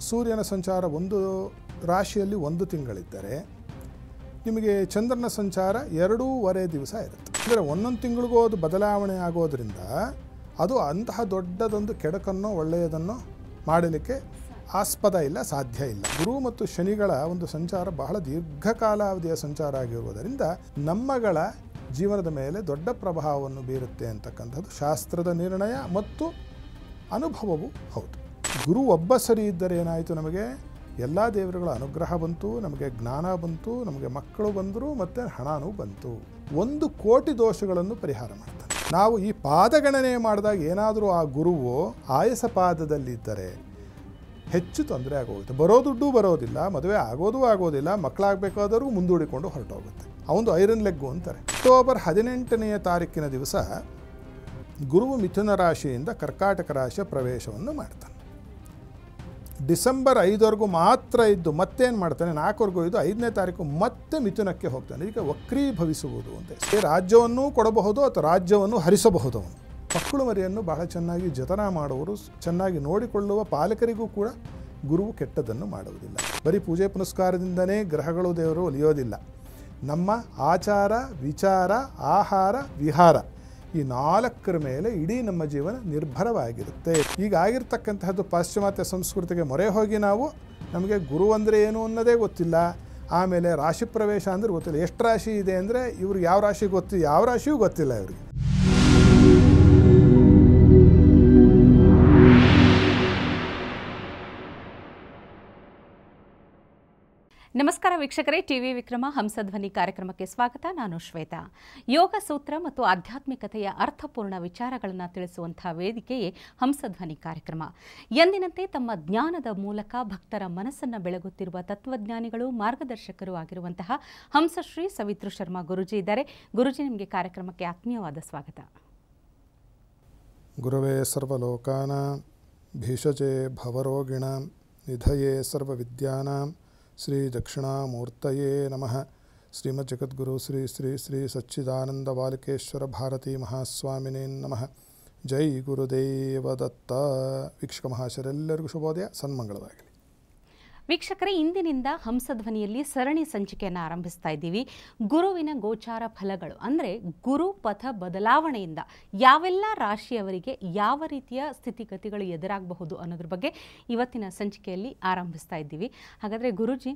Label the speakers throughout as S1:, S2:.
S1: ಸೂರ್ಯನ ಸಂಚಾರ ಒಂದು ರಾಶಿಯಲ್ಲಿ ಒಂದು ತಿಂಗಳಿದ್ದರೆ ನಿಮಗೆ ಚಂದ್ರನ ಸಂಚಾರ 2.5 ದಿವಸ ಇರುತ್ತೆ. ಅಂದರೆ ಒಂದೊಂದು ತಿಂಗಳಿಗೂ ಅದು ಬದಲಾವಣೆ ಆಗೋದ್ರಿಂದ ಅದು ಅಂತಹ ದೊಡ್ಡದೊಂದು ಕೆಡಕನ್ನು ಒಳ್ಳೆಯದನ್ನು ಮಾಡಲಿಕ್ಕೆ ಆಸ್ಪದ ಇಲ್ಲ, ಸಾಧ್ಯ ಇಲ್ಲ. ಗುರು ಮತ್ತು ಶನಿಗಳ ಒಂದು ಸಂಚಾರ ಬಹಳ ದೀರ್ಘಕಾಲಾವಧಿಯ ಸಂಚಾರ ಆಗಿರುವುದರಿಂದ ನಮ್ಮಗಳ ಜೀವನದ ಮೇಲೆ ದೊಡ್ಡ ಪ್ರಭಾವವನ್ನು ಬೀರುತ್ತೆ ಅಂತಕ್ಕಂಥದ್ದು ಶಾಸ್ತ್ರದ ನಿರ್ಣಯ ಮತ್ತು ಅನುಭವವೂ ಹೌದು. ಗುರು ಒಬ್ಬ ಸರಿ ಇದ್ದರೆ ಏನಾಯಿತು, ನಮಗೆ ಎಲ್ಲ ದೇವರುಗಳ ಅನುಗ್ರಹ ಬಂತು, ನಮಗೆ ಜ್ಞಾನ ಬಂತು, ನಮಗೆ ಮಕ್ಕಳು ಬಂದರು ಮತ್ತು ಹಣನೂ ಬಂತು. 1 ಕೋಟಿ ದೋಷಗಳನ್ನು ಪರಿಹಾರ ಮಾಡ್ತಾನೆ. ನಾವು ಈ ಪಾದಗಣನೆ ಮಾಡಿದಾಗ ಏನಾದರೂ ಆ ಗುರುವು ಆಯಸ ಪಾದದಲ್ಲಿದ್ದರೆ ಹೆಚ್ಚು ತೊಂದರೆ ಆಗೋಗುತ್ತೆ. ಬರೋ ದುಡ್ಡು ಬರೋದಿಲ್ಲ, ಮದುವೆ ಆಗೋದಿಲ್ಲ, ಮಕ್ಕಳಾಗಬೇಕಾದರೂ ಮುಂದೂಡಿಕೊಂಡು ಹೊರಟೋಗುತ್ತೆ. ಅವನು ಐರನ್ ಲೆಗ್ಗು ಅಂತಾರೆ. ಅಕ್ಟೋಬರ್ 18ನೇ ತಾರೀಕಿನ ದಿವಸ ಗುರುವು ಮಿಥುನ ರಾಶಿಯಿಂದ ಕರ್ಕಾಟಕ ರಾಶಿಯ ಪ್ರವೇಶವನ್ನು ಮಾಡ್ತಾನೆ. ಡಿಸೆಂಬರ್ 5ವರೆಗೂ ಮಾತ್ರ ಇದ್ದು ಮತ್ತೇನು ಮಾಡ್ತಾನೆ, 4ವರೆಗೂ ಇದ್ದು 5ನೇ ತಾರೀಕು ಮತ್ತೆ ಮಿಥುನಕ್ಕೆ ಹೋಗ್ತಾನೆ. ಈಗ ವಕ್ರೀಭವಿಸುವುದು ಅಂತ. ರಾಜ್ಯವನ್ನು ಕೊಡಬಹುದು ಅಥವಾ ರಾಜ್ಯವನ್ನು ಹರಿಸಬಹುದು. ಅವನು ಮಕ್ಕಳು ಮರಿಯನ್ನು ಬಹಳ ಚೆನ್ನಾಗಿ ಜತನ ಮಾಡುವವರು, ಚೆನ್ನಾಗಿ ನೋಡಿಕೊಳ್ಳುವ ಪಾಲಕರಿಗೂ ಕೂಡ ಗುರುವು ಕೆಟ್ಟದನ್ನು ಮಾಡುವುದಿಲ್ಲ. ಬರೀ ಪೂಜೆ ಪುನಸ್ಕಾರದಿಂದನೇ ಗ್ರಹಗಳು ದೇವರು ಒಲಿಯೋದಿಲ್ಲ. ನಮ್ಮ ಆಚಾರ ವಿಚಾರ ಆಹಾರ ವಿಹಾರ ಈ 4ರ ಮೇಲೆ ಇಡೀ ನಮ್ಮ ಜೀವನ ನಿರ್ಭರವಾಗಿರುತ್ತೆ. ಈಗ ಆಗಿರ್ತಕ್ಕಂತಹದ್ದು ಪಾಶ್ಚಿಮಾತ್ಯ ಸಂಸ್ಕೃತಿಗೆ ಮೊರೆ ಹೋಗಿ ನಾವು ನಮಗೆ ಗುರು ಅಂದರೆ ಏನು ಅನ್ನೋದೇ ಗೊತ್ತಿಲ್ಲ. ಆಮೇಲೆ ರಾಶಿ ಪ್ರವೇಶ ಅಂದರೆ ಗೊತ್ತಿಲ್ಲ. ಎಷ್ಟು ರಾಶಿ ಇದೆ ಅಂದರೆ ಇವ್ರಿಗೆ ಯಾವ ರಾಶಿ ಗೊತ್ತಿಲ್ಲ, ಯಾವ ರಾಶಿಯೂ ಗೊತ್ತಿಲ್ಲ ಇವರಿಗೆ.
S2: ನಮಸ್ಕಾರ ವೀಕ್ಷಕರೇ, ಟಿವಿ ವಿಕ್ರಮ ಹಂಸಧ್ವನಿ ಕಾರ್ಯಕ್ರಮಕ್ಕೆ ಸ್ವಾಗತ. ನಾನು ಶ್ವೇತಾ. ಯೋಗ ಸೂತ್ರ ಮತ್ತು ಆಧ್ಯಾತ್ಮಿಕತೆಯ ಅರ್ಥಪೂರ್ಣ ವಿಚಾರಗಳನ್ನು ತಿಳಿಸುವಂತಹ ವೇದಿಕೆಯೇ ಹಂಸಧ್ವನಿ ಕಾರ್ಯಕ್ರಮ. ಎಂದಿನಂತೆ ತಮ್ಮ ಜ್ಞಾನದ ಮೂಲಕ ಭಕ್ತರ ಮನಸ್ಸನ್ನು ಬೆಳಗುತ್ತಿರುವ ತತ್ವಜ್ಞಾನಿಗಳು, ಮಾರ್ಗದರ್ಶಕರು ಆಗಿರುವಂತಹ ಹಂಸಶ್ರೀ ಸವಿತೃ ಶರ್ಮಾ ಗುರುಜಿ ಇದ್ದಾರೆ. ಗುರುಜಿ, ನಿಮಗೆ ಕಾರ್ಯಕ್ರಮಕ್ಕೆ ಆತ್ಮೀಯವಾದ ಸ್ವಾಗತ.
S1: ಗುರವೇ ಸರ್ವಲೋಕಾನಾಂ ಭೀಷಜೇ ಭವರೋಗಿಣಾಂ ನಿಧಯೇ ಸರ್ವವಿದ್ಯಾನಾಂ ಶ್ರೀ ದಕ್ಷಿಣಾಮೂರ್ತಯೇ ನಮಃ. ಶ್ರೀಮದ್ ಜಗದ್ಗುರು ಶ್ರೀ ಶ್ರೀ ಶ್ರೀ ಸಚ್ಚಿದಾನಂದ ಬಾಲಕೇಶ್ವರ ಭಾರತೀ ಮಹಾಸ್ವಾಮಿನೇ ನಮಃ. ಜೈ ಗುರುದೇವ ದತ್ತ. ವೀಕ್ಷಕ ಮಹಾಶಯರೆಲ್ಲರಿಗೂ ಶುಭೋದಯ, ಸನ್ಮಂಗಳವಾಗಲಿ.
S2: ವೀಕ್ಷಕರೇ, ಇಂದಿನಿಂದ ಹಂಸಧ್ವನಿಯಲ್ಲಿ ಸರಣಿ ಸಂಚಿಕೆಯನ್ನು ಆರಂಭಿಸ್ತಾ ಇದ್ದೀವಿ. ಗುರುವಿನ ಗೋಚಾರ ಫಲಗಳು ಅಂದರೆ ಗುರು ಪಥ ಬದಲಾವಣೆಯಿಂದ ಯಾವೆಲ್ಲ ರಾಶಿಯವರಿಗೆ ಯಾವ ರೀತಿಯ ಸ್ಥಿತಿಗತಿಗಳು ಎದುರಾಗಬಹುದು ಅನ್ನೋದ್ರ ಬಗ್ಗೆ ಇವತ್ತಿನ ಸಂಚಿಕೆಯಲ್ಲಿ ಆರಂಭಿಸ್ತಾ ಇದ್ದೀವಿ. ಹಾಗಾದರೆ ಗುರುಜಿ,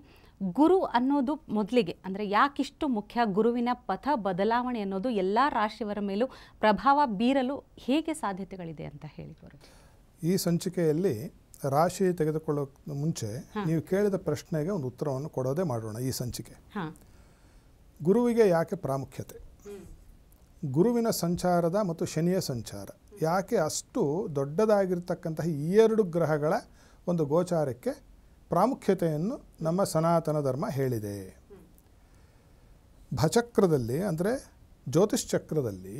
S2: ಗುರು ಅನ್ನೋದು ಮೊದಲಿಗೆ ಅಂದರೆ ಯಾಕಿಷ್ಟು ಮುಖ್ಯ, ಗುರುವಿನ ಪಥ ಬದಲಾವಣೆ ಅನ್ನೋದು ಎಲ್ಲ ರಾಶಿಯವರ ಮೇಲೂ ಪ್ರಭಾವ ಬೀರಲು ಹೇಗೆ ಸಾಧ್ಯತೆಗಳಿದೆ ಅಂತ ಹೇಳಿ ಗುರುಜಿ.
S1: ಈ ಸಂಚಿಕೆಯಲ್ಲಿ ರಾಶಿ ತೆಗೆದುಕೊಳ್ಳೋಕೆ ಮುಂಚೆ ನೀವು ಕೇಳಿದ ಪ್ರಶ್ನೆಗೆ ಒಂದು ಉತ್ತರವನ್ನು ಕೊಡೋದೇ ಮಾಡೋಣ. ಈ ಸಂಚಿಕೆ ಗುರುವಿಗೆ ಯಾಕೆ ಪ್ರಾಮುಖ್ಯತೆ, ಗುರುವಿನ ಸಂಚಾರದ ಮತ್ತು ಶನಿಯ ಸಂಚಾರ ಯಾಕೆ ಅಷ್ಟು ದೊಡ್ಡದಾಗಿರ್ತಕ್ಕಂತಹ ಈ 2 ಗ್ರಹಗಳ ಒಂದು ಗೋಚಾರಕ್ಕೆ ಪ್ರಾಮುಖ್ಯತೆಯನ್ನು ನಮ್ಮ ಸನಾತನ ಧರ್ಮ ಹೇಳಿದೆ. ಭಚಕ್ರದಲ್ಲಿ ಅಂದರೆ ಜ್ಯೋತಿಷ್ ಚಕ್ರದಲ್ಲಿ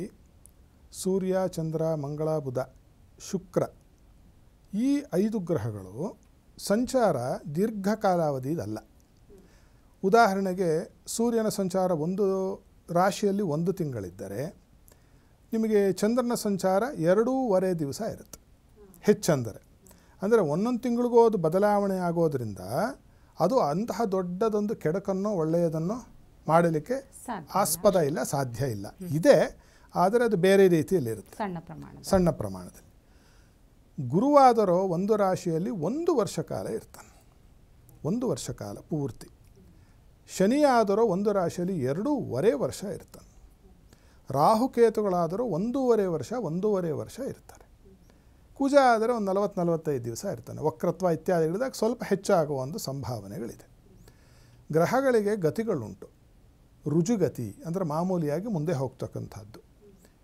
S1: ಸೂರ್ಯ, ಚಂದ್ರ, ಮಂಗಳ, ಬುಧ, ಶುಕ್ರ ಈ 5 ಗ್ರಹಗಳು ಸಂಚಾರ ದೀರ್ಘಕಾಲಾವಧಿದಲ್ಲ. ಉದಾಹರಣೆಗೆ ಸೂರ್ಯನ ಸಂಚಾರ ಒಂದು ರಾಶಿಯಲ್ಲಿ 1 ತಿಂಗಳಿದ್ದರೆ ನಿಮಗೆ ಚಂದ್ರನ ಸಂಚಾರ 2.5 ದಿವಸ ಇರುತ್ತೆ ಹೆಚ್ಚಂದರೆ. ಅಂದರೆ ಒಂದೊಂದು ತಿಂಗಳಿಗೂ ಅದು ಬದಲಾವಣೆ ಆಗೋದ್ರಿಂದ ಅದು ಅಂತಹ ದೊಡ್ಡದೊಂದು ಕೆಡಕನ್ನು ಒಳ್ಳೆಯದನ್ನು ಮಾಡಲಿಕ್ಕೆ ಆಸ್ಪದ ಇಲ್ಲ, ಸಾಧ್ಯ ಇಲ್ಲ. ಇದೆ, ಆದರೆ ಅದು ಬೇರೆ ರೀತಿಯಲ್ಲಿರುತ್ತೆ, ಸಣ್ಣ ಪ್ರಮಾಣದಲ್ಲಿ. ಗುರುವಾದರೋ ಒಂದು ರಾಶಿಯಲ್ಲಿ 1 ವರ್ಷ ಕಾಲ ಇರ್ತಾನೆ, 1 ವರ್ಷ ಕಾಲ ಪೂರ್ತಿ. ಶನಿಯಾದರೋ ಒಂದು ರಾಶಿಯಲ್ಲಿ 2.5 ವರ್ಷ ಇರ್ತಾನೆ. ರಾಹುಕೇತುಗಳಾದರೂ 1.5 ವರ್ಷ ಇರ್ತಾರೆ. ಕುಜ ಆದರೆ ಒಂದು 40-45 ದಿವಸ ಇರ್ತಾನೆ. ವಕ್ರತ್ವ ಇತ್ಯಾದಿಗಳಿದಾಗ ಸ್ವಲ್ಪ ಹೆಚ್ಚಾಗುವ ಒಂದು ಸಂಭಾವನೆಗಳಿದೆ. ಗ್ರಹಗಳಿಗೆ ಗತಿಗಳುಂಟು. ರುಜುಗತಿ ಅಂದರೆ ಮಾಮೂಲಿಯಾಗಿ ಮುಂದೆ ಹೋಗ್ತಕ್ಕಂಥದ್ದು.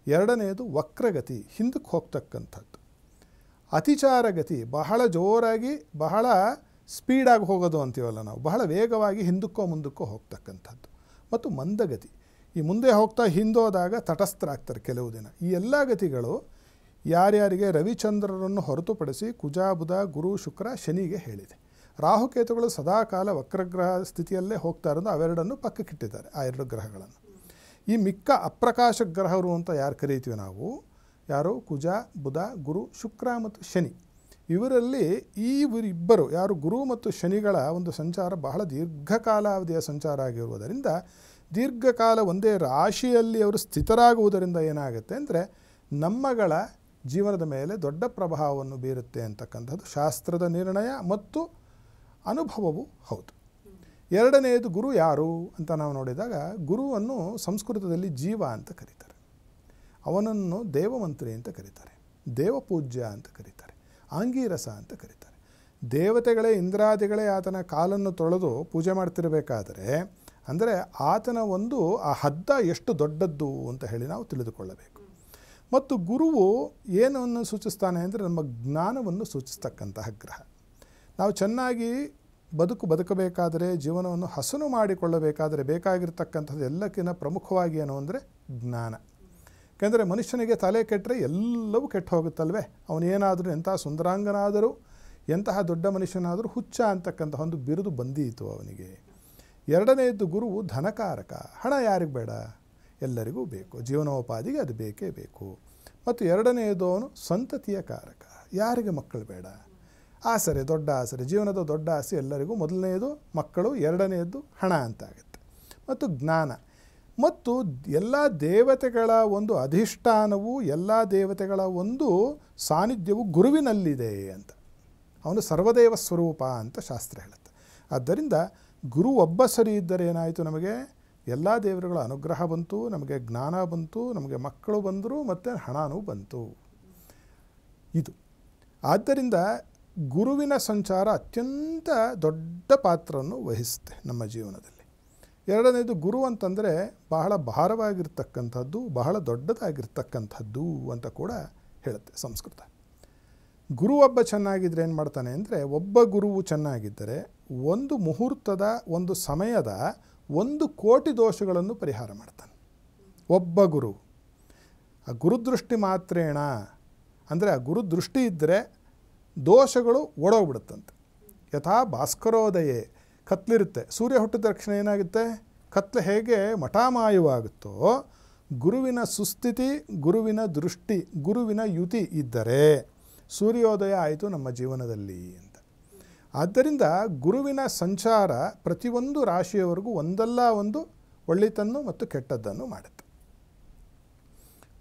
S1: ಎರಡನೆಯದು ವಕ್ರಗತಿ, ಹಿಂದಕ್ಕೆ ಹೋಗ್ತಕ್ಕಂಥದ್ದು. ಅತಿಚಾರ ಗತಿ, ಬಹಳ ಜೋರಾಗಿ ಬಹಳ ಸ್ಪೀಡಾಗಿ ಹೋಗೋದು ಅಂತೀವಲ್ಲ ನಾವು, ಬಹಳ ವೇಗವಾಗಿ ಹಿಂದಕ್ಕೋ ಮುಂದಕ್ಕೋ ಹೋಗ್ತಕ್ಕಂಥದ್ದು. ಮತ್ತು ಮಂದಗತಿ, ಈ ಮುಂದೆ ಹೋಗ್ತಾ ಹಿಂದೋದಾಗ ತಟಸ್ಥರಾಗ್ತಾರೆ ಕೆಲವು ದಿನ. ಈ ಎಲ್ಲ ಗತಿಗಳು ಯಾರ್ಯಾರಿಗೆ ರವಿಚಂದ್ರರನ್ನು ಹೊರತುಪಡಿಸಿ ಕುಜ, ಬುಧ, ಗುರು, ಶುಕ್ರ, ಶನಿಗೆ ಹೇಳಿದೆ. ರಾಹುಕೇತುಗಳು ಸದಾಕಾಲ ವಕ್ರಗ್ರಹ ಸ್ಥಿತಿಯಲ್ಲೇ ಹೋಗ್ತಾ ಇರೋದು, ಅವೆರಡನ್ನು ಪಕ್ಕಕ್ಕಿಟ್ಟಿದ್ದಾರೆ ಆ 2 ಗ್ರಹಗಳನ್ನು. ಈ ಮಿಕ್ಕ ಅಪ್ರಕಾಶ ಗ್ರಹರು ಅಂತ ಯಾರು ಕರೀತೀವಿ ನಾವು, ಯಾರು ಕುಜ, ಬುಧ, ಗುರು, ಶುಕ್ರ ಮತ್ತು ಶನಿ ಇವರಲ್ಲಿ ಇವರಿಬ್ಬರು ಯಾರು ಗುರು ಮತ್ತು ಶನಿಗಳ ಒಂದು ಸಂಚಾರ ಬಹಳ ದೀರ್ಘಕಾಲಾವಧಿಯ ಸಂಚಾರ ಆಗಿರುವುದರಿಂದ ದೀರ್ಘಕಾಲ ಒಂದೇ ರಾಶಿಯಲ್ಲಿ ಅವರು ಸ್ಥಿತರಾಗುವುದರಿಂದ ಏನಾಗುತ್ತೆ ಅಂದರೆ ನಮ್ಮಗಳ ಜೀವನದ ಮೇಲೆ ದೊಡ್ಡ ಪ್ರಭಾವವನ್ನು ಬೀರುತ್ತೆ ಅಂತಕ್ಕಂಥದ್ದು ಶಾಸ್ತ್ರದ ನಿರ್ಣಯ ಮತ್ತು ಅನುಭವವೂ ಹೌದು. ಎರಡನೆಯದು ಗುರು ಯಾರು ಅಂತ ನಾವು ನೋಡಿದಾಗ ಗುರುವನ್ನು ಸಂಸ್ಕೃತದಲ್ಲಿ ಜೀವ ಅಂತ ಕರೀತಾರೆ, ಅವನನ್ನು ದೇವಮಂತ್ರಿ ಅಂತ ಕರೀತಾರೆ, ದೇವಪೂಜ್ಯ ಅಂತ ಕರೀತಾರೆ, ಆಂಗೀರಸ ಅಂತ ಕರೀತಾರೆ. ದೇವತೆಗಳೇ ಇಂದ್ರಾದಿಗಳೇ ಆತನ ಕಾಲನ್ನು ತೊಳೆದು ಪೂಜೆ ಮಾಡ್ತಿರಬೇಕಾದರೆ ಅಂದರೆ ಆತನ ಒಂದು ಆ ಹದ್ದ ಎಷ್ಟು ದೊಡ್ಡದ್ದು ಅಂತ ಹೇಳಿ ನಾವು ತಿಳಿದುಕೊಳ್ಳಬೇಕು. ಮತ್ತು ಗುರುವು ಏನನ್ನು ಸೂಚಿಸ್ತಾನೆ ಅಂದರೆ ನಮ್ಮ ಜ್ಞಾನವನ್ನು ಸೂಚಿಸ್ತಕ್ಕಂತಹ ಗ್ರಹ. ನಾವು ಚೆನ್ನಾಗಿ ಬದುಕಬೇಕಾದರೆ ಜೀವನವನ್ನು ಹಸನು ಮಾಡಿಕೊಳ್ಳಬೇಕಾದರೆ ಬೇಕಾಗಿರ್ತಕ್ಕಂಥದ್ದು ಎಲ್ಲಕ್ಕಿಂತ ಪ್ರಮುಖವಾಗಿ ಏನು ಅಂದರೆ ಜ್ಞಾನ. ಯಾಕೆಂದರೆ ಮನುಷ್ಯನಿಗೆ ತಲೆ ಕೆಟ್ಟರೆ ಎಲ್ಲವೂ ಕೆಟ್ಟು ಹೋಗುತ್ತಲ್ವೇ. ಅವನೇನಾದರೂ ಎಂಥ ಸುಂದರಾಂಗನಾದರೂ ಎಂತಹ ದೊಡ್ಡ ಮನುಷ್ಯನಾದರೂ ಹುಚ್ಚ ಅಂತಕ್ಕಂತಹ ಒಂದು ಬಿರುದು ಬಂದೀತು ಅವನಿಗೆ. ಎರಡನೆಯದ್ದು ಗುರುವು ಧನಕಾರಕ. ಹಣ ಯಾರಿಗೆ ಬೇಡ, ಎಲ್ಲರಿಗೂ ಬೇಕು, ಜೀವನೋಪಾಧಿಗೆ ಅದು ಬೇಕೇ ಬೇಕು. ಮತ್ತು ಎರಡನೆಯದು ಅವನು ಸಂತತಿಯ ಕಾರಕ. ಯಾರಿಗೆ ಮಕ್ಕಳು ಬೇಡ, ಆಸರೆ, ದೊಡ್ಡ ಆಸರೆ, ಜೀವನದ ದೊಡ್ಡ ಆಸೆ ಎಲ್ಲರಿಗೂ. ಮೊದಲನೆಯದು ಮಕ್ಕಳು, ಎರಡನೆಯದ್ದು ಹಣ ಅಂತಾಗುತ್ತೆ. ಮತ್ತು ಜ್ಞಾನ ಮತ್ತು ಎಲ್ಲ ದೇವತೆಗಳ ಒಂದು ಅಧಿಷ್ಠಾನವು, ಎಲ್ಲ ದೇವತೆಗಳ ಒಂದು ಸಾನ್ನಿಧ್ಯವು ಗುರುವಿನಲ್ಲಿದೆ ಅಂತ. ಅವನು ಸರ್ವದೇವ ಸ್ವರೂಪ ಅಂತ ಶಾಸ್ತ್ರ ಹೇಳುತ್ತೆ. ಆದ್ದರಿಂದ ಗುರು ಒಬ್ಬ ಸರಿ ಇದ್ದರೆ ಏನಾಯಿತು, ನಮಗೆ ಎಲ್ಲ ದೇವರುಗಳ ಅನುಗ್ರಹ ಬಂತು, ನಮಗೆ ಜ್ಞಾನ ಬಂತು, ನಮಗೆ ಮಕ್ಕಳು ಬಂದರು, ಮತ್ತು ಹಣನೂ ಬಂತು. ಇದು ಆದ್ದರಿಂದ ಗುರುವಿನ ಸಂಚಾರ ಅತ್ಯಂತ ದೊಡ್ಡ ಪಾತ್ರವನ್ನು ವಹಿಸುತ್ತೆ ನಮ್ಮ ಜೀವನದಲ್ಲಿ. ಎರಡನೇದು ಗುರು ಅಂತಂದರೆ ಬಹಳ ಭಾರವಾಗಿರ್ತಕ್ಕಂಥದ್ದು, ಬಹಳ ದೊಡ್ಡದಾಗಿರ್ತಕ್ಕಂಥದ್ದು ಅಂತ ಕೂಡ ಹೇಳುತ್ತೆ ಸಂಸ್ಕೃತ. ಗುರು ಒಬ್ಬ ಚೆನ್ನಾಗಿದ್ದರೆ ಏನು ಮಾಡ್ತಾನೆ ಅಂದರೆ, ಒಬ್ಬ ಗುರುವು ಚೆನ್ನಾಗಿದ್ದರೆ ಒಂದು ಮುಹೂರ್ತದ ಒಂದು ಸಮಯದ 1,000,000 ದೋಷಗಳನ್ನು ಪರಿಹಾರ ಮಾಡ್ತಾನೆ ಒಬ್ಬ ಗುರು. ಆ ಗುರುದೃಷ್ಟಿ ಮಾತ್ರೇಣ ಅಂದರೆ ಆ ಗುರುದೃಷ್ಟಿ ಇದ್ದರೆ ದೋಷಗಳು ಓಡೋಗ್ಬಿಡುತ್ತಂತೆ. ಯಥಾ ಭಾಸ್ಕರೋದಯೇ, ಕತ್ಲಿರುತ್ತೆ, ಸೂರ್ಯ ಹುಟ್ಟಿದ ತಕ್ಷಣ ಏನಾಗುತ್ತೆ, ಕತ್ಲೆ ಹೇಗೆ ಮಠಾಮಾಯವಾಗುತ್ತೋ ಗುರುವಿನ ಸುಸ್ಥಿತಿ, ಗುರುವಿನ ದೃಷ್ಟಿ, ಗುರುವಿನ ಯುತಿ ಇದ್ದರೆ ಸೂರ್ಯೋದಯ ಆಯಿತು ನಮ್ಮ ಜೀವನದಲ್ಲಿ ಅಂತ. ಆದ್ದರಿಂದ ಗುರುವಿನ ಸಂಚಾರ ಪ್ರತಿಯೊಂದು ರಾಶಿಯವರೆಗೂ ಒಂದಲ್ಲ ಒಂದು ಒಳ್ಳೆತನ್ನು ಮತ್ತು ಕೆಟ್ಟದ್ದನ್ನು ಮಾಡುತ್ತೆ.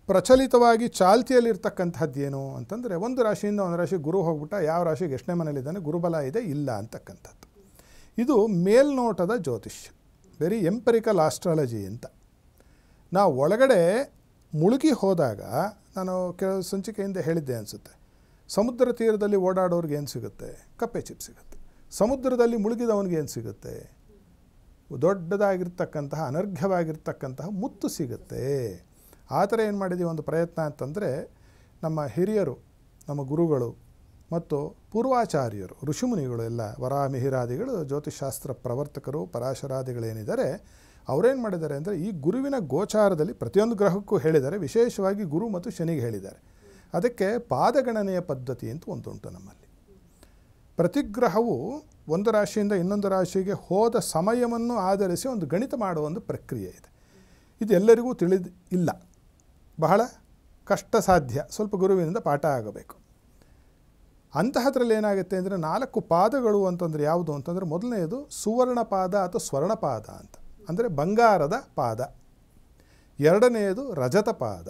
S1: ಪ್ರಚಲಿತವಾಗಿ ಚಾಲ್ತಿಯಲ್ಲಿರ್ತಕ್ಕಂಥದ್ದು ಏನು ಅಂತಂದರೆ, ಒಂದು ರಾಶಿಯಿಂದ ಒಂದು ರಾಶಿ ಗುರು ಹೋಗ್ಬಿಟ್ಟ, ಯಾವ ರಾಶಿಗೆ ಎಷ್ಟನೇ ಮನೇಲಿದ್ದಾನೆ, ಗುರುಬಲ ಇದೆ ಇಲ್ಲ ಅಂತಕ್ಕಂಥದ್ದು. ಇದು ಮೇಲ್ನೋಟದ ಜ್ಯೋತಿಷ್ಯ, ವೆರಿ ಎಂಪರಿಕಲ್ ಆಸ್ಟ್ರಾಲಜಿ ಅಂತ. ನಾವು ಒಳಗಡೆ ಮುಳುಗಿ ಹೋದಾಗ, ನಾನು ಕೆಲವು ಸಂಚಿಕೆಯಿಂದ ಹೇಳಿದ್ದೆ ಅನಿಸುತ್ತೆ, ಸಮುದ್ರ ತೀರದಲ್ಲಿ ಓಡಾಡೋರಿಗೆ ಏನು ಸಿಗುತ್ತೆ, ಕಪ್ಪೆ ಚಿಪ್ ಸಿಗುತ್ತೆ. ಸಮುದ್ರದಲ್ಲಿ ಮುಳುಗಿದವನಿಗೆ ಏನು ಸಿಗುತ್ತೆ, ದೊಡ್ಡದಾಗಿರ್ತಕ್ಕಂತಹ ಅನರ್ಘ್ಯವಾಗಿರ್ತಕ್ಕಂತಹ ಮುತ್ತು ಸಿಗುತ್ತೆ. ಆ ಥರ ಏನು ಮಾಡಿದ್ದೀವಿ ಒಂದು ಪ್ರಯತ್ನ ಅಂತಂದರೆ, ನಮ್ಮ ಹಿರಿಯರು, ನಮ್ಮ ಗುರುಗಳು ಮತ್ತು ಪೂರ್ವಾಚಾರ್ಯರು, ಋಷಿಮುನಿಗಳು ಎಲ್ಲ, ವರಾಮಿಹಿರಾದಿಗಳು, ಜ್ಯೋತಿಷಾಸ್ತ್ರ ಪ್ರವರ್ತಕರು, ಪರಾಶರಾದಿಗಳೇನಿದ್ದಾರೆ, ಅವರೇನು ಮಾಡಿದ್ದಾರೆ ಅಂದರೆ ಈ ಗುರುವಿನ ಗೋಚಾರದಲ್ಲಿ ಪ್ರತಿಯೊಂದು ಗ್ರಹಕ್ಕೂ ಹೇಳಿದ್ದಾರೆ, ವಿಶೇಷವಾಗಿ ಗುರು ಮತ್ತು ಶನಿಗೆ ಹೇಳಿದ್ದಾರೆ. ಅದಕ್ಕೆ ಪಾದಗಣನೆಯ ಪದ್ಧತಿ ಅಂತ ಒಂದುಂಟು ನಮ್ಮಲ್ಲಿ. ಪ್ರತಿ ಗ್ರಹವು ಒಂದು ರಾಶಿಯಿಂದ ಇನ್ನೊಂದು ರಾಶಿಗೆ ಹೋದ ಸಮಯವನ್ನು ಆಧರಿಸಿ ಒಂದು ಗಣಿತ ಮಾಡುವ ಒಂದು ಪ್ರಕ್ರಿಯೆ ಇದೆ. ಇದು ಎಲ್ಲರಿಗೂ ಇಲ್ಲ, ಬಹಳ ಕಷ್ಟ ಸಾಧ್ಯ, ಸ್ವಲ್ಪ ಗುರುವಿನಿಂದ ಪಾಠ ಆಗಬೇಕು. ಅಂತಹದ್ರಲ್ಲಿ ಏನಾಗುತ್ತೆ ಅಂದರೆ 4 ಪಾದಗಳು ಅಂತಂದರೆ ಯಾವುದು ಅಂತಂದರೆ, ಮೊದಲನೆಯದು ಸುವರ್ಣ ಪಾದ ಅಥವಾ ಸ್ವರ್ಣಪಾದ ಅಂತ, ಅಂದರೆ ಬಂಗಾರದ ಪಾದ. ಎರಡನೆಯದು ರಜತ ಪಾದ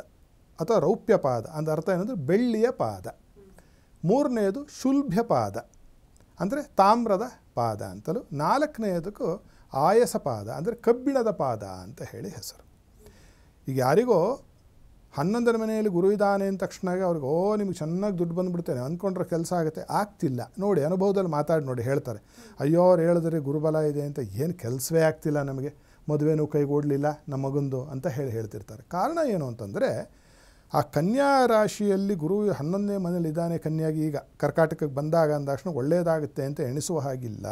S1: ಅಥವಾ ರೌಪ್ಯ ಪಾದ, ಅಂದರೆ ಅರ್ಥ ಏನಂದರೆ ಬೆಳ್ಳಿಯ ಪಾದ. ಮೂರನೆಯದು ಶುಲ್ಭ್ಯ ಪಾದ ಅಂದರೆ ತಾಮ್ರದ ಪಾದ ಅಂತಲೂ. 4ನೇದಕ್ಕೂ ಆಯಸ ಪಾದ ಅಂದರೆ ಕಬ್ಬಿಣದ ಪಾದ ಅಂತ ಹೇಳಿ ಹೆಸರು. ಈಗ ಯಾರಿಗೋ 11ನೇ ಮನೆಯಲ್ಲಿ ಗುರು ಇದ್ದಾನೆ ಅಂದ ತಕ್ಷಣ ಅವ್ರಿಗೆ ನಿಮಗೆ ಚೆನ್ನಾಗಿ ದುಡ್ಡು ಬಂದುಬಿಡ್ತೇನೆ ಅಂದ್ಕೊಂಡ್ರೆ ಕೆಲಸ ಆಗುತ್ತೆ, ಆಗ್ತಿಲ್ಲ. ನೋಡಿ ಅನುಭವದಲ್ಲಿ ಮಾತಾಡಿ ನೋಡಿ, ಹೇಳ್ತಾರೆ, ಅಯ್ಯೋ ಅವ್ರು ಹೇಳಿದ್ರೆ ಗುರುಬಲ ಇದೆ ಅಂತ, ಏನು ಕೆಲಸವೇ ಆಗ್ತಿಲ್ಲ ನಮಗೆ, ಮದುವೆನೂ ಕೈಗೂಡಲಿಲ್ಲ ನಮ್ಮ ಮಗಂದು ಅಂತ ಹೇಳ್ತಿರ್ತಾರೆ. ಕಾರಣ ಏನು ಅಂತಂದರೆ, ಆ ಕನ್ಯಾ ರಾಶಿಯಲ್ಲಿ ಗುರು 11ನೇ ಮನೇಲಿದ್ದಾನೆ, ಕನ್ಯಾಗಿ ಈಗ ಕರ್ಕಾಟಕಕ್ಕೆ ಬಂದಾಗ ಅಂದಾಕ್ಷಣ ಒಳ್ಳೆಯದಾಗುತ್ತೆ ಅಂತ ಎಣಿಸುವ ಹಾಗಿಲ್ಲ.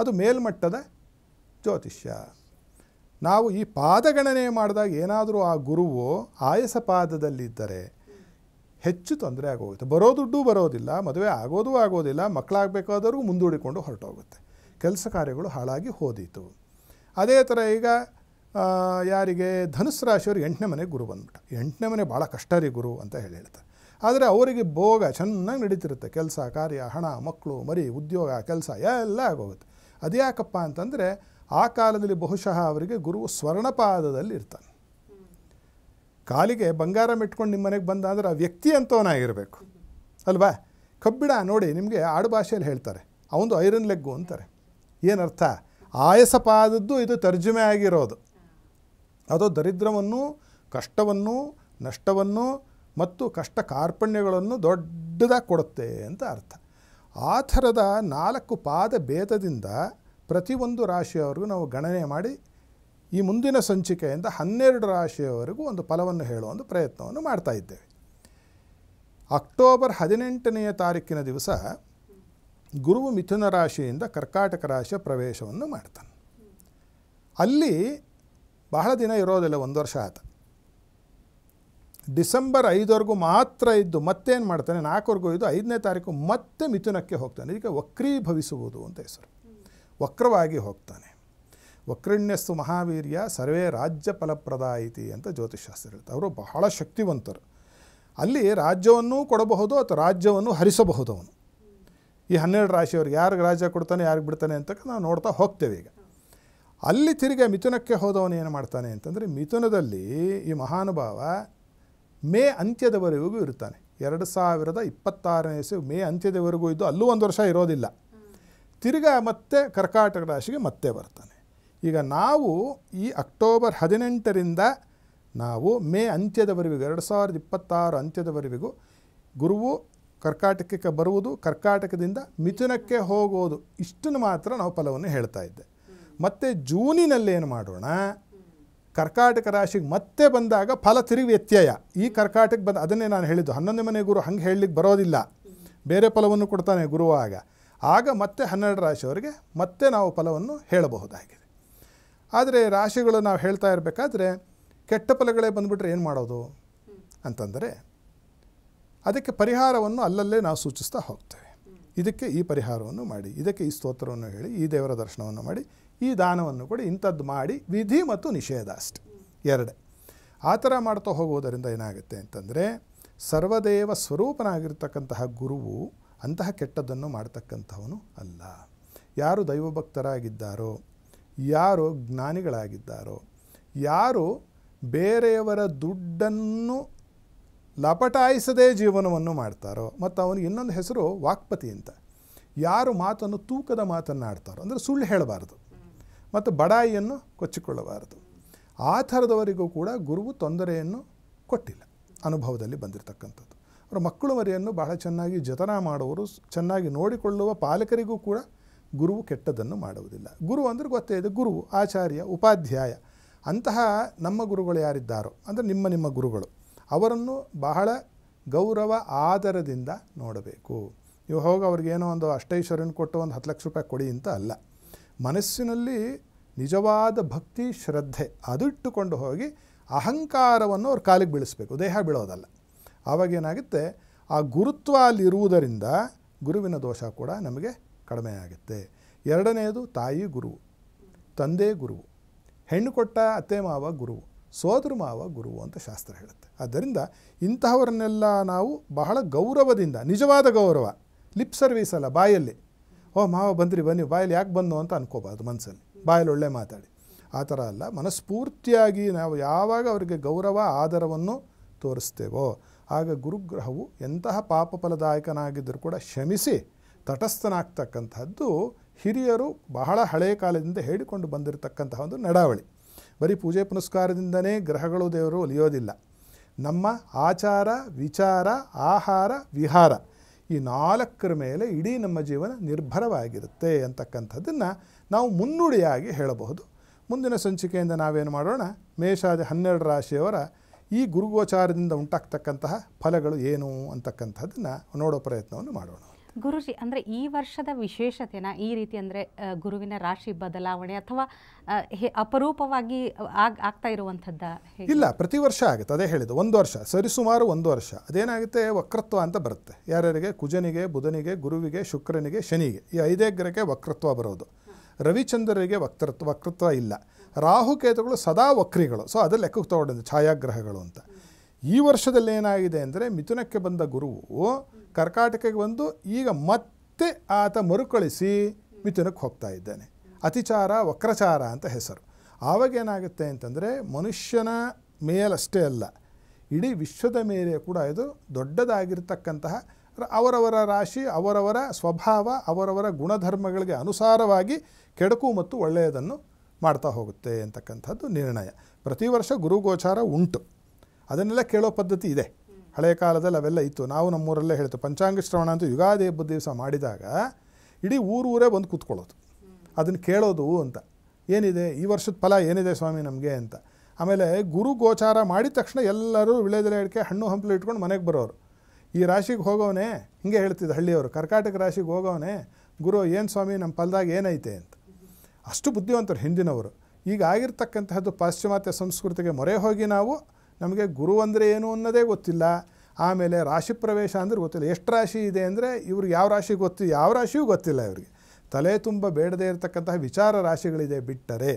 S1: ಅದು ಮೇಲ್ಮಟ್ಟದ ಜ್ಯೋತಿಷ್ಯ. ನಾವು ಈ ಪಾದಗಣನೆ ಮಾಡಿದಾಗ ಏನಾದರೂ ಆ ಗುರುವು ಆಯಸ ಪಾದದಲ್ಲಿದ್ದರೆ ಹೆಚ್ಚು ತೊಂದರೆ ಆಗೋಗುತ್ತೆ. ಬರೋ ದುಡ್ಡು ಬರೋದಿಲ್ಲ, ಮದುವೆ ಆಗೋದಿಲ್ಲ, ಮಕ್ಕಳಾಗಬೇಕಾದವ್ರಿಗೂ ಮುಂದೂಡಿಕೊಂಡು ಹೊರಟೋಗುತ್ತೆ, ಕೆಲಸ ಕಾರ್ಯಗಳು ಹಾಳಾಗಿ ಹೋದೀತು. ಅದೇ ಥರ ಈಗ ಯಾರಿಗೆ ಧನುಸ್ಸು ರಾಶಿಯವ್ರಿಗೆ 8ನೇ ಮನೆಗೆ ಗುರು ಬಂದ್ಬಿಟ್ಟ. 8ನೇ ಮನೆ ಭಾಳ ಕಷ್ಟ ರೀ ಗುರು ಅಂತ ಹೇಳ್ತಾರೆ. ಆದರೆ ಅವರಿಗೆ ಭೋಗ ಚೆನ್ನಾಗಿ ನಡೀತಿರುತ್ತೆ, ಕೆಲಸ ಕಾರ್ಯ, ಹಣ, ಮಕ್ಕಳು, ಮರಿ, ಉದ್ಯೋಗ, ಕೆಲಸ ಎಲ್ಲ ಆಗೋಗುತ್ತೆ. ಅದ್ಯಾಕಪ್ಪ ಅಂತಂದರೆ ಆ ಕಾಲದಲ್ಲಿ ಬಹುಶಃ ಅವರಿಗೆ ಗುರುವು ಸ್ವರ್ಣಪಾದದಲ್ಲಿ ಇರ್ತಾನೆ. ಕಾಲಿಗೆ ಬಂಗಾರ ಮೆಟ್ಕೊಂಡು ನಿಮ್ಮ ಮನೆಗೆ ಬಂದ ಅಂದರೆ ಆ ವ್ಯಕ್ತಿ ಅಂತವನಾಗಿರಬೇಕು ಅಲ್ವಾ. ಕಬ್ಬಿಣ ನೋಡಿ ನಿಮಗೆ ಆಡು ಭಾಷೆಯಲ್ಲಿ ಹೇಳ್ತಾರೆ, ಅವನು ಐರನ್ ಲೆಗ್ಗು ಅಂತಾರೆ. ಏನರ್ಥ? ಆಯಸಪಾದದ್ದು ಇದು ತರ್ಜುಮೆ ಆಗಿರೋದು. ಅದು ದರಿದ್ರವನ್ನು, ಕಷ್ಟವನ್ನು, ನಷ್ಟವನ್ನು ಮತ್ತು ಕಷ್ಟ ಕಾರ್ಪಣ್ಯಗಳನ್ನು ದೊಡ್ಡದಾಗಿ ಕೊಡುತ್ತೆ ಅಂತ ಅರ್ಥ. ಆ ಥರದ 4 ಪಾದ ಭೇದದಿಂದ ಪ್ರತಿಯೊಂದು ರಾಶಿಯವರೆಗೂ ನಾವು ಗಣನೆ ಮಾಡಿ ಈ ಮುಂದಿನ ಸಂಚಿಕೆಯಿಂದ 12 ರಾಶಿಯವರೆಗೂ ಒಂದು ಫಲವನ್ನು ಹೇಳುವ ಒಂದು ಪ್ರಯತ್ನವನ್ನು ಮಾಡ್ತಾ ಇದ್ದೇವೆ. ಅಕ್ಟೋಬರ್ 18ನೇ ತಾರೀಕಿನ ದಿವಸ ಗುರುವು ಮಿಥುನ ರಾಶಿಯಿಂದ ಕರ್ಕಾಟಕ ರಾಶಿಯ ಪ್ರವೇಶವನ್ನು ಮಾಡ್ತಾನೆ. ಅಲ್ಲಿ ಬಹಳ ದಿನ ಇರೋದಿಲ್ಲ, 1 ವರ್ಷ ಆತ. ಡಿಸೆಂಬರ್ 5ವರೆಗೂ ಮಾತ್ರ ಇದ್ದು ಮತ್ತೇನು ಮಾಡ್ತಾನೆ, 4ವರೆಗೂ ಇದ್ದು 5ನೇ ತಾರೀಕು ಮತ್ತೆ ಮಿಥುನಕ್ಕೆ ಹೋಗ್ತಾನೆ. ಈಗ ವಕ್ರೀಭವಿಸುವುದು ಅಂತ ಹೆಸರು. ವಕ್ರವಾಗಿ ಹೋಗ್ತಾನೆ. ವಕ್ರಣ್ಯಸ್ತು ಮಹಾವೀರ್ಯ ಸರ್ವೇ ರಾಜ್ಯ ಫಲಪ್ರದಾಯಿತಿ ಅಂತ ಜ್ಯೋತಿಷಾಸ್ತ್ರ ಹೇಳ್ತಾರೆ. ಅವರು ಬಹಳ ಶಕ್ತಿವಂತರು. ಅಲ್ಲಿ ರಾಜ್ಯವನ್ನೂ ಕೊಡಬಹುದು ಅಥವಾ ರಾಜ್ಯವನ್ನು ಹರಿಸಬಹುದು ಅವನು. ಈ 12 ರಾಶಿಯವ್ರಿಗೆ ಯಾರಿಗೆ ರಾಜ್ಯ ಕೊಡ್ತಾನೆ, ಯಾರಿಗೆ ಬಿಡ್ತಾನೆ ಅಂತ ನಾವು ನೋಡ್ತಾ ಹೋಗ್ತೇವೆ. ಈಗ ಅಲ್ಲಿ ತಿರುಗಿ ಮಿಥುನಕ್ಕೆ ಹೋದವನು ಏನು ಮಾಡ್ತಾನೆ ಅಂತಂದರೆ, ಮಿಥುನದಲ್ಲಿ ಈ ಮಹಾನುಭಾವ ಮೇ ಅಂತ್ಯದವರೆಗೂ ಇರ್ತಾನೆ. 2026ನೇ ಇಸವಿ ಮೇ ಅಂತ್ಯದವರೆಗೂ ಇದ್ದು ಅಲ್ಲೂ 1 ವರ್ಷ ಇರೋದಿಲ್ಲ. ತಿರ್ಗಾ ಮತ್ತೆ ಕರ್ಕಾಟಕ ರಾಶಿಗೆ ಮತ್ತೆ ಬರ್ತಾನೆ. ಈಗ ನಾವು ಈ ಅಕ್ಟೋಬರ್ 18ರಿಂದ ನಾವು ಮೇ ಅಂತ್ಯದವರೆಗೂ 2026 ಅಂತ್ಯದವರೆಗೂ ಗುರುವು ಕರ್ಕಾಟಕಕ್ಕೆ ಬರುವುದು, ಕರ್ಕಾಟಕದಿಂದ ಮಿಥುನಕ್ಕೆ ಹೋಗೋದು, ಇಷ್ಟನ್ನು ಮಾತ್ರ ನಾವು ಫಲವನ್ನು ಹೇಳ್ತಾ ಇದ್ದೆ. ಮತ್ತು ಜೂನಿನಲ್ಲಿ ಏನು ಮಾಡೋಣ, ಕರ್ಕಾಟಕ ರಾಶಿಗೆ ಮತ್ತೆ ಬಂದಾಗ ಫಲ ತಿರುಗಿ ವ್ಯತ್ಯಯ. ಈ ಕರ್ಕಾಟಕ ಬಂದ ಅದನ್ನೇ ನಾನು ಹೇಳಿದ್ದು, 11ನೇ ಮನೆ ಗುರು ಹಂಗೆ ಹೇಳಲಿಕ್ಕೆ ಬರೋದಿಲ್ಲ, ಬೇರೆ ಫಲವನ್ನು ಕೊಡ್ತಾನೆ ಗುರುವ. ಆಗ ಮತ್ತೆ 12 ರಾಶಿಯವರಿಗೆ ಮತ್ತೆ ನಾವು ಫಲವನ್ನು ಹೇಳಬಹುದಾಗಿದೆ. ಆದರೆ ರಾಶಿಗಳು ನಾವು ಹೇಳ್ತಾ ಇರಬೇಕಾದ್ರೆ ಕೆಟ್ಟ ಫಲಗಳೇ ಬಂದುಬಿಟ್ರೆ ಏನು ಮಾಡೋದು ಅಂತಂದರೆ, ಅದಕ್ಕೆ ಪರಿಹಾರವನ್ನು ಅಲ್ಲಲ್ಲೇ ನಾವು ಸೂಚಿಸ್ತಾ ಹೋಗ್ತೇವೆ. ಇದಕ್ಕೆ ಈ ಪರಿಹಾರವನ್ನು ಮಾಡಿ, ಇದಕ್ಕೆ ಈ ಸ್ತೋತ್ರವನ್ನು ಹೇಳಿ, ಈ ದೇವರ ದರ್ಶನವನ್ನು ಮಾಡಿ, ಈ ದಾನವನ್ನು ಕೊಡಿ, ಇಂಥದ್ದು ಮಾಡಿ, ವಿಧಿ ಮತ್ತು ನಿಷೇಧ ಅಷ್ಟೆ, 2. ಆ ಥರ ಮಾಡ್ತಾ ಹೋಗುವುದರಿಂದ ಏನಾಗುತ್ತೆ ಅಂತಂದರೆ, ಸರ್ವದೇವ ಸ್ವರೂಪನಾಗಿರ್ತಕ್ಕಂತಹ ಗುರುವು ಅಂತಹ ಕೆಟ್ಟದ್ದನ್ನು ಮಾಡ್ತಕ್ಕಂಥವನು ಅಲ್ಲ. ಯಾರು ದೈವಭಕ್ತರಾಗಿದ್ದಾರೋ, ಯಾರು ಜ್ಞಾನಿಗಳಾಗಿದ್ದಾರೋ, ಯಾರು ಬೇರೆಯವರ ದುಡ್ಡನ್ನು ಲಪಟಾಯಿಸದೇ ಜೀವನವನ್ನು ಮಾಡ್ತಾರೋ, ಮತ್ತು ಅವನಿಗೆ ಇನ್ನೊಂದು ಹೆಸರು ವಾಕ್ಪತಿ ಅಂತ. ಯಾರು ಮಾತನ್ನು ತೂಕದ ಮಾತನ್ನಾಡ್ತಾರೋ, ಅಂದರೆ ಸುಳ್ಳು ಹೇಳಬಾರ್ದು ಮತ್ತು ಬಡಾಯಿಯನ್ನು ಕೊಚ್ಚಿಕೊಳ್ಳಬಾರದು, ಆ ಥರದವರಿಗೂ ಕೂಡ ಗುರುವು ತೊಂದರೆಯನ್ನು ಕೊಟ್ಟಿಲ್ಲ. ಅನುಭವದಲ್ಲಿ ಬಂದಿರತಕ್ಕಂಥದ್ದು. ಅವರ ಮಕ್ಕಳು ಮರಿಯನ್ನು ಬಹಳ ಚೆನ್ನಾಗಿ ಜತನ ಮಾಡುವವರು, ಚೆನ್ನಾಗಿ ನೋಡಿಕೊಳ್ಳುವ ಪಾಲಕರಿಗೂ ಕೂಡ ಗುರುವು ಕೆಟ್ಟದ್ದನ್ನು ಮಾಡುವುದಿಲ್ಲ. ಗುರು ಅಂದರೆ ಗೊತ್ತೇ ಇದೆ, ಗುರುವು, ಆಚಾರ್ಯ, ಉಪಾಧ್ಯಾಯ. ಅಂತಹ ನಮ್ಮ ಗುರುಗಳು ಯಾರಿದ್ದಾರೋ, ಅಂದರೆ ನಿಮ್ಮ ಗುರುಗಳು, ಅವರನ್ನು ಬಹಳ ಗೌರವ ಆದರದಿಂದ ನೋಡಬೇಕು. ನೀವು ಹೋಗಿ ಅವ್ರಿಗೇನೋ ಒಂದು ಅಷ್ಟೈಶ್ವರ್ಯನ ಕೊಟ್ಟು ಒಂದು 10 ಲಕ್ಷ ರೂಪಾಯಿ ಕೊಡಿ ಅಂತ ಅಲ್ಲ. ಮನಸ್ಸಿನಲ್ಲಿ ನಿಜವಾದ ಭಕ್ತಿ, ಶ್ರದ್ಧೆ ಅದಿಟ್ಟುಕೊಂಡು ಹೋಗಿ ಅಹಂಕಾರವನ್ನು ಅವ್ರ ಕಾಲಿಗೆ ಬೀಳಿಸ್ಬೇಕು, ದೇಹ ಬೀಳೋದಲ್ಲ. ಆವಾಗೇನಾಗುತ್ತೆ, ಆ ಗುರುತ್ವ ಅಲ್ಲಿರುವುದರಿಂದ ಗುರುವಿನ ದೋಷ ಕೂಡ ನಮಗೆ ಕಡಿಮೆ ಆಗುತ್ತೆ. 2ನೇದು ತಾಯಿ ಗುರುವು, ತಂದೆ ಗುರುವು, ಹೆಣ್ಣು ಕೊಟ್ಟ ಅತ್ತೆ ಮಾವ ಗುರುವು, ಸೋದರ ಮಾವ ಗುರುವು ಅಂತ ಶಾಸ್ತ್ರ ಹೇಳುತ್ತೆ. ಆದ್ದರಿಂದ ಇಂತಹವರನ್ನೆಲ್ಲ ನಾವು ಬಹಳ ಗೌರವದಿಂದ, ನಿಜವಾದ ಗೌರವ, ಲಿಪ್ ಸರ್ವೀಸ್ ಅಲ್ಲ, ಬಾಯಲ್ಲಿ ಓ ಮಾವ ಬಂದ್ರಿ ಬನ್ನಿ, ಬಾಯಲ್ಲಿ ಯಾಕೆ ಬಂದು ಅಂತ ಅನ್ಕೋಬಾರ್ದು, ಮನಸ್ಸಲ್ಲಿ ಬಾಯಲ್ಲಿ ಒಳ್ಳೆ ಮಾತಾಡಿ. ಆ ಥರ ಅಲ್ಲ, ಮನಸ್ಫೂರ್ತಿಯಾಗಿ ನಾವು ಯಾವಾಗ ಅವರಿಗೆ ಗೌರವ ಆದರವನ್ನು ತೋರಿಸ್ತೇವೋ ಆಗ ಗುರುಗ್ರಹವು ಎಂತಹ ಪಾಪ ಫಲದಾಯಕನಾಗಿದ್ದರೂ ಕೂಡ ಕ್ಷಮಿಸಿ ತಟಸ್ಥನಾಗ್ತಕ್ಕಂಥದ್ದು ಹಿರಿಯರು ಬಹಳ ಹಳೆಯ ಕಾಲದಿಂದ ಹೇಳಿಕೊಂಡು ಬಂದಿರತಕ್ಕಂತಹ ಒಂದು ನಡಾವಳಿ. ಬರೀ ಪೂಜೆ ಪುನಸ್ಕಾರದಿಂದನೇ ಗ್ರಹಗಳು ದೇವರು ಒಲಿಯೋದಿಲ್ಲ. ನಮ್ಮ ಆಚಾರ, ವಿಚಾರ, ಆಹಾರ, ವಿಹಾರ ಈ 4ರ ಮೇಲೆ ಇಡೀ ನಮ್ಮ ಜೀವನ ನಿರ್ಭರವಾಗಿರುತ್ತೆ ಅಂತಕ್ಕಂಥದ್ದನ್ನು ನಾವು ಮುನ್ನುಡಿಯಾಗಿ ಹೇಳಬಹುದು. ಮುಂದಿನ ಸಂಚಿಕೆಯಿಂದ ನಾವೇನು ಮಾಡೋಣ, ಮೇಷಾದಿ 12 ರಾಶಿಯವರ ಈ ಗುರುಗೋಚಾರದಿಂದ ಉಂಟಾಗ್ತಕ್ಕಂತಹ ಫಲಗಳು ಏನು ಅಂತಕ್ಕಂಥದ್ದನ್ನು ನೋಡೋ ಪ್ರಯತ್ನವನ್ನು ಮಾಡೋಣ.
S2: ಗುರುಜಿ, ಅಂದರೆ ಈ ವರ್ಷದ ವಿಶೇಷತೆನ ಈ ರೀತಿ ಅಂದರೆ ಗುರುವಿನ ರಾಶಿ ಬದಲಾವಣೆ ಅಥವಾ ಅಪರೂಪವಾಗಿ ಆಗ್ತಾ ಇರುವಂಥದ್ದ?
S1: ಇಲ್ಲ, ಪ್ರತಿ ವರ್ಷ ಆಗುತ್ತೆ. ಅದೇ ಹೇಳಿದ್ದು, 1 ವರ್ಷ ಸರಿಸುಮಾರು 1 ವರ್ಷ. ಅದೇನಾಗುತ್ತೆ, ವಕ್ರತ್ವ ಅಂತ ಬರುತ್ತೆ. ಯಾರ್ಯಾರಿಗೆ ಕುಜನಿಗೆ, ಬುಧನಿಗೆ, ಗುರುವಿಗೆ, ಶುಕ್ರನಿಗೆ, ಶನಿಗೆ, ಈ 5 ಗ್ರಹಕ್ಕೆ ವಕ್ರತ್ವ ಬರೋದು. ರವಿಚಂದ್ರರಿಗೆ ವಕ್ರತ್ವ ಇಲ್ಲ. ರಾಹುಕೇತುಗಳು ಸದಾ ವಕ್ರಿಗಳು. ಸೊ ಅದರ ಲೆಕ್ಕಕ್ಕೆ ತಗೊಂಡಿದ್ದು ಛಾಯಾಗ್ರಹಗಳು ಅಂತ. ಈ ವರ್ಷದಲ್ಲಿ ಏನಾಗಿದೆ ಅಂದರೆ ಮಿಥುನಕ್ಕೆ ಬಂದ ಗುರುವು ಕರ್ಕಾಟಕಕ್ಕೆ ಬಂದು ಈಗ ಮತ್ತೆ ಆತ ಮರುಕಳಿಸಿ ಮಿಥುನಕ್ಕೆ ಹೋಗ್ತಾ ಇದ್ದಾನೆ. ಅತಿಚಾರ ವಕ್ರಚಾರ ಅಂತ ಹೆಸರು. ಆವಾಗ ಏನಾಗುತ್ತೆ ಅಂತಂದರೆ ಮನುಷ್ಯನ ಮೇಲಷ್ಟೇ ಅಲ್ಲ, ಇಡೀ ವಿಶ್ವದ ಮೇಲೆ ಕೂಡ ಇದು ದೊಡ್ಡದಾಗಿರ್ತಕ್ಕಂತಹ ಅವರವರ ರಾಶಿ, ಅವರವರ ಸ್ವಭಾವ, ಅವರವರ ಗುಣಧರ್ಮಗಳಿಗೆ ಅನುಸಾರವಾಗಿ ಕೆಡುಕು ಮತ್ತು ಒಳ್ಳೆಯದನ್ನು ಮಾಡ್ತಾ ಹೋಗುತ್ತೆ ಅಂತಕ್ಕಂಥದ್ದು ನಿರ್ಣಯ. ಪ್ರತಿ ವರ್ಷ ಗುರುಗೋಚಾರ ಉಂಟು, ಅದನ್ನೆಲ್ಲ ಕೇಳೋ ಪದ್ಧತಿ ಇದೆ. ಹಳೆಯ ಕಾಲದಲ್ಲಿ ಅವೆಲ್ಲ ಇತ್ತು. ನಾವು ನಮ್ಮೂರಲ್ಲೇ ಹೇಳ್ತು, ಪಂಚಾಂಗ ಶ್ರವಣ ಅಂತ ಯುಗಾದಿ ಹಬ್ಬದ ದಿವಸ ಮಾಡಿದಾಗ ಇಡೀ ಊರೇ ಬಂದು ಕೂತ್ಕೊಳ್ಳೋದು, ಅದನ್ನು ಕೇಳೋದು ಅಂತ. ಏನಿದೆ ಈ ವರ್ಷದ ಫಲ ಏನಿದೆ ಸ್ವಾಮಿ ನಮಗೆ ಅಂತ. ಆಮೇಲೆ ಗುರು ಗೋಚಾರ ಮಾಡಿದ ತಕ್ಷಣ ಎಲ್ಲರೂ ವಿಳೆದೆಲೆ ಅಡಿಕೆ ಹಣ್ಣು ಹಂಪಲು ಇಟ್ಕೊಂಡು ಮನೆಗೆ ಬರೋರು. ಈ ರಾಶಿಗೆ ಹೋಗೋವನೇ ಹಿಂಗೆ ಹೇಳ್ತಿದ್ದ ಹಳ್ಳಿಯವರು, ಕರ್ಕಾಟಕ ರಾಶಿಗೆ ಹೋಗೋವನೇ ಗುರು ಏನು ಸ್ವಾಮಿ ನಮ್ಮ ಫಲದಾಗ ಏನೈತೆ ಅಂತ. ಅಷ್ಟು ಬುದ್ಧಿವಂತರು ಹಿಂದಿನವರು. ಈಗ ಆಗಿರ್ತಕ್ಕಂತಹದ್ದು ಪಾಶ್ಚಿಮಾತ್ಯ ಸಂಸ್ಕೃತಿಗೆ ಮೊರೆ ಹೋಗಿ ನಾವು ನಮಗೆ ಗುರು ಅಂದರೆ ಏನು ಅನ್ನೋದೇ ಗೊತ್ತಿಲ್ಲ. ಆಮೇಲೆ ರಾಶಿ ಪ್ರವೇಶ ಅಂದರೆ ಗೊತ್ತಿಲ್ಲ. ಎಷ್ಟು ರಾಶಿ ಇದೆ ಅಂದರೆ ಇವ್ರಿಗೆ ಯಾವ ರಾಶಿ ಗೊತ್ತಿಲ್ಲ, ಯಾವ ರಾಶಿಯೂ ಗೊತ್ತಿಲ್ಲ ಇವರಿಗೆ. ತಲೆ ತುಂಬ ಬೇಡದೇ ಇರತಕ್ಕಂತಹ ವಿಚಾರ ರಾಶಿಗಳಿದೆ. ಬಿಟ್ಟರೆ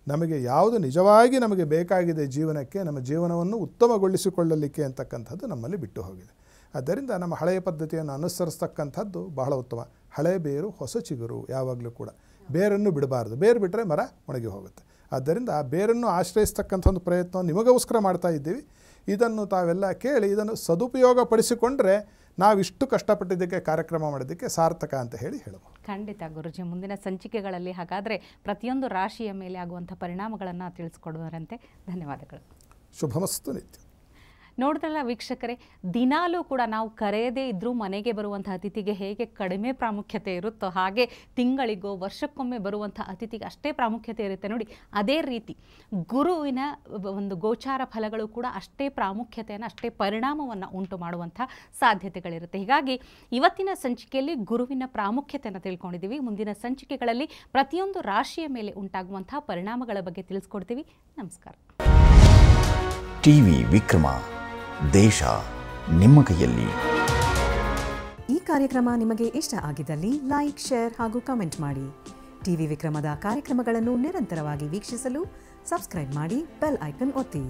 S1: ನಮಗೆ ಯಾವುದು ನಿಜವಾಗಿ ನಮಗೆ ಬೇಕಾಗಿದೆ ಜೀವನಕ್ಕೆ, ನಮ್ಮ ಜೀವನವನ್ನು ಉತ್ತಮಗೊಳಿಸಿಕೊಳ್ಳಲಿಕ್ಕೆ ಅಂತಕ್ಕಂಥದ್ದು ನಮ್ಮಲ್ಲಿ ಬಿಟ್ಟು ಹೋಗಿದೆ. ಆದ್ದರಿಂದ ನಮ್ಮ ಹಳೆಯ ಪದ್ಧತಿಯನ್ನು ಅನುಸರಿಸ್ತಕ್ಕಂಥದ್ದು ಬಹಳ ಉತ್ತಮ. ಹಳೆ ಬೇರು ಹೊಸ ಚಿಗುರು ಯಾವಾಗಲೂ ಕೂಡ. ಬೇರನ್ನು ಬಿಡಬಾರ್ದು, ಬೇರು ಬಿಟ್ಟರೆ ಮರ ಒಣಗಿ ಹೋಗುತ್ತೆ. ಆದ್ದರಿಂದ ಆ ಬೇರನ್ನು ಆಶ್ರಯಿಸ್ತಕ್ಕಂಥ ಒಂದು ಪ್ರಯತ್ನವನ್ನು ನಿಮಗೋಸ್ಕರ ಮಾಡ್ತಾ ಇದ್ದೀವಿ. ಇದನ್ನು ತಾವೆಲ್ಲ ಕೇಳಿ ಇದನ್ನು ಸದುಪಯೋಗ ಪಡಿಸಿಕೊಂಡ್ರೆ ನಾವಿಷ್ಟು ಕಷ್ಟಪಟ್ಟಿದ್ದಕ್ಕೆ, ಕಾರ್ಯಕ್ರಮ ಮಾಡಿದ್ದಕ್ಕೆ ಸಾರ್ಥಕ ಅಂತ ಹೇಳಬಹುದು.
S2: ಖಂಡಿತ ಗುರುಜಿ, ಮುಂದಿನ ಸಂಚಿಕೆಗಳಲ್ಲಿ ಹಾಗಾದರೆ ಪ್ರತಿಯೊಂದು ರಾಶಿಯ ಮೇಲೆ ಆಗುವಂಥ ಪರಿಣಾಮಗಳನ್ನು ತಿಳಿಸ್ಕೊಡುವರಂತೆ. ಧನ್ಯವಾದಗಳು.
S1: ಶುಭಮಸ್ತು ನಿತ್ಯ.
S2: ನೋಡಿದ್ರಲ್ಲ ವೀಕ್ಷಕರೇ, ದಿನಾಲೂ ಕೂಡ ನಾವು ಕರೆಯದೇ ಇದ್ದರೂ ಮನೆಗೆ ಬರುವಂಥ ಅತಿಥಿಗೆ ಹೇಗೆ ಕಡಿಮೆ ಪ್ರಾಮುಖ್ಯತೆ ಇರುತ್ತೋ ಹಾಗೆ ತಿಂಗಳಿಗೋ ವರ್ಷಕ್ಕೊಮ್ಮೆ ಬರುವಂಥ ಅತಿಥಿಗೆ ಅಷ್ಟೇ ಪ್ರಾಮುಖ್ಯತೆ ಇರುತ್ತೆ ನೋಡಿ. ಅದೇ ರೀತಿ ಗುರುವಿನ ಒಂದು ಗೋಚಾರ ಫಲಗಳು ಕೂಡ ಅಷ್ಟೇ ಪ್ರಾಮುಖ್ಯತೆಯನ್ನು, ಅಷ್ಟೇ ಪರಿಣಾಮವನ್ನು ಉಂಟು ಮಾಡುವಂಥ ಸಾಧ್ಯತೆಗಳಿರುತ್ತೆ. ಹೀಗಾಗಿ ಇವತ್ತಿನ ಸಂಚಿಕೆಯಲ್ಲಿ ಗುರುವಿನ ಪ್ರಾಮುಖ್ಯತೆಯನ್ನು ತಿಳ್ಕೊಂಡಿದ್ದೀವಿ. ಮುಂದಿನ ಸಂಚಿಕೆಗಳಲ್ಲಿ ಪ್ರತಿಯೊಂದು ರಾಶಿಯ ಮೇಲೆ ಉಂಟಾಗುವಂಥ ಪರಿಣಾಮಗಳ ಬಗ್ಗೆ ತಿಳಿಸ್ಕೊಡ್ತೀವಿ. ನಮಸ್ಕಾರ.
S3: ಟಿವಿ ವಿಕ್ರಮ, ದೇಶ ನಿಮ್ಮ ಕೈಯಲ್ಲಿ.
S4: ಈ ಕಾರ್ಯಕ್ರಮ ನಿಮಗೆ ಇಷ್ಟ ಆಗಿದ್ದಲ್ಲಿ ಲೈಕ್, ಶೇರ್ ಹಾಗೂ ಕಮೆಂಟ್ ಮಾಡಿ. ಟಿವಿ ವಿಕ್ರಮದ ಕಾರ್ಯಕ್ರಮಗಳನ್ನು ನಿರಂತರವಾಗಿ ವೀಕ್ಷಿಸಲು ಸಬ್ಸ್ಕ್ರೈಬ್ ಮಾಡಿ, ಬೆಲ್ ಐಕನ್ ಒತ್ತಿ.